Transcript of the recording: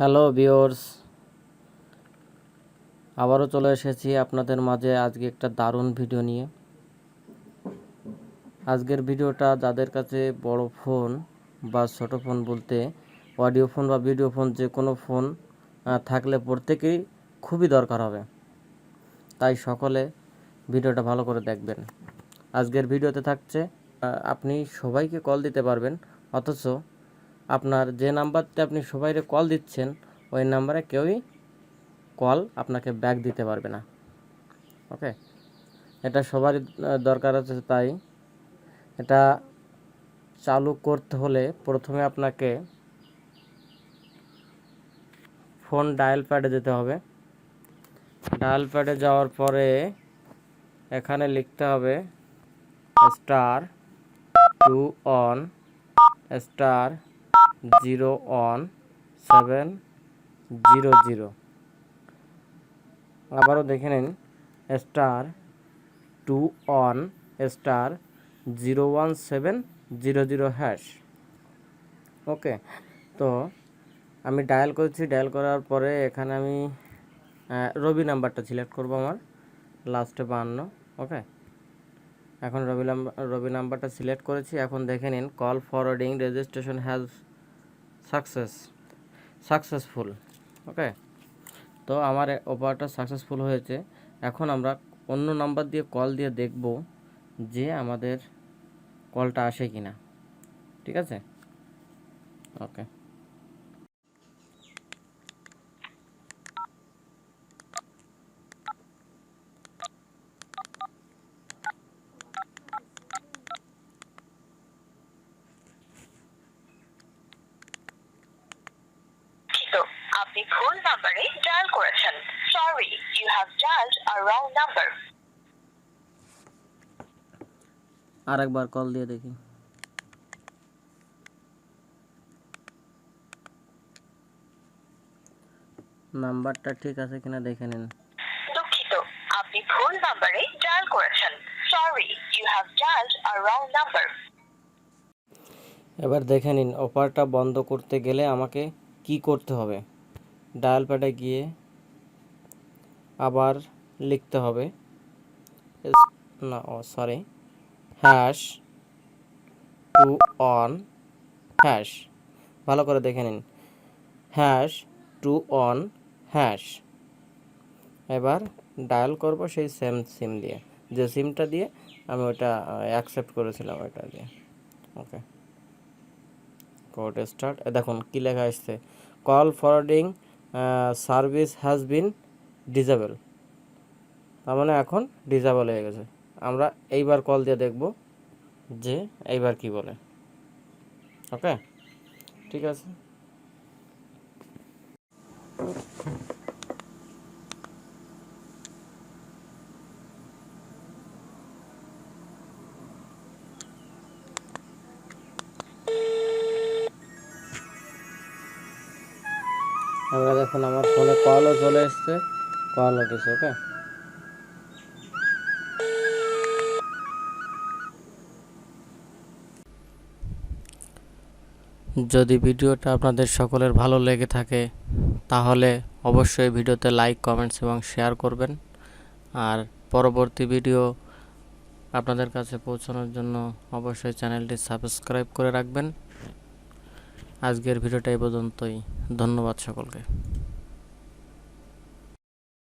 Hello viewers, আবারও চলে এসেছি আপনাদের মাঝে আজকে একটা দারুণ ভিডিও নিয়ে। আজকের ভিডিওটা যাদের কাছে বড় ফোন বা ছোট ফোন বলতে অডিও ফোন বা ভিডিও ফোন যে কোনো ফোন থাকলে প্রত্যেকেই খুবই দরকার হবে, তাই সকলে ভিডিওটা ভালো করে দেখবেন। আজকের ভিডিওতে থাকছে আপনি সবাইকে কল দিতে পারবেন, অথচ আপনার যে নাম্বারতে আপনি সবাইকে কল দিচ্ছেন ওই নাম্বারে কেউই কল আপনাকে ব্যাক দিতে পারবে না। ওকে, এটা সবারই দরকার আছে, তাই এটা চালু করতে হলে প্রথমে আপনাকে ফোন ডায়াল প্যাডে যেতে হবে। ডায়াল প্যাডে যাওয়ার পরে এখানে লিখতে হবে *2*1*01700। আবারও দেখে নিন *2*1*01700#। ওকে, তো আমি ডায়াল করেছি। ডায়াল করার পরে এখানে আমি রবি নাম্বারটা সিলেক্ট করব, আমার লাস্টে 52। ওকে, এখন রবি নাম্বারটা সিলেক্ট করেছি। এখন দেখে নিন call forwarding registration has successful. Okay, তো আমার অপারেটর সাকসেসফুল হয়েছে। এখন আমরা অন্য নাম্বার দিয়ে কল দিয়ে দেখব যে আমাদের কলটা আসে কিনা। ঠিক আছে, ওকে। আপনি ভুল নাম্বারে ডায়াল করেছেন। Sorry, you have dialled a wrong number. আরেকবার কল দিয়ে দেখি। নাম্বারটা ঠিক আছে কিনা দেখে নিন। দুঃখিত, আপনি ভুল নাম্বারে ডায়াল করেছেন। Sorry, you have dialled a wrong number. এবার দেখে নিন অফারটা বন্ধ করতে গেলে আমাকে কি করতে হবে। ডায়াল প্যাডে গিয়ে আবার লিখতে হবে #2ON#। ভালো করে দেখে নিন #2ON#। এবার ডায়াল করব সেই সেম সিম দিয়ে, যে সিমটা দিয়ে আমি ওটা অ্যাকসেপ্ট করেছিলাম, ওটা দিয়ে। ওকে, কোড স্টার্ট। দেখুন কি লেখা আসছে, call forwarding service has been disable. তার মানে এখন ডিসেবল হয়ে গেছে। আমরা এইবার কল দিয়ে দেখব যে এইবার কি বলে। ওকে, ঠিক আছে। আমরা দেখুন আমার ফোনে কলও চলে এসছে, কল উঠেছে। ওকে, যদি ভিডিওটা আপনাদের সকলের ভালো লেগে থাকে তাহলে অবশ্যই ভিডিওতে লাইক, কমেন্টস এবং শেয়ার করবেন। আর পরবর্তী ভিডিও আপনাদের কাছে পৌঁছানোর জন্য অবশ্যই চ্যানেলটি সাবস্ক্রাইব করে রাখবেন। আজকের ভিডিওটা এই পর্যন্তই। ধন্যবাদ সকলকে।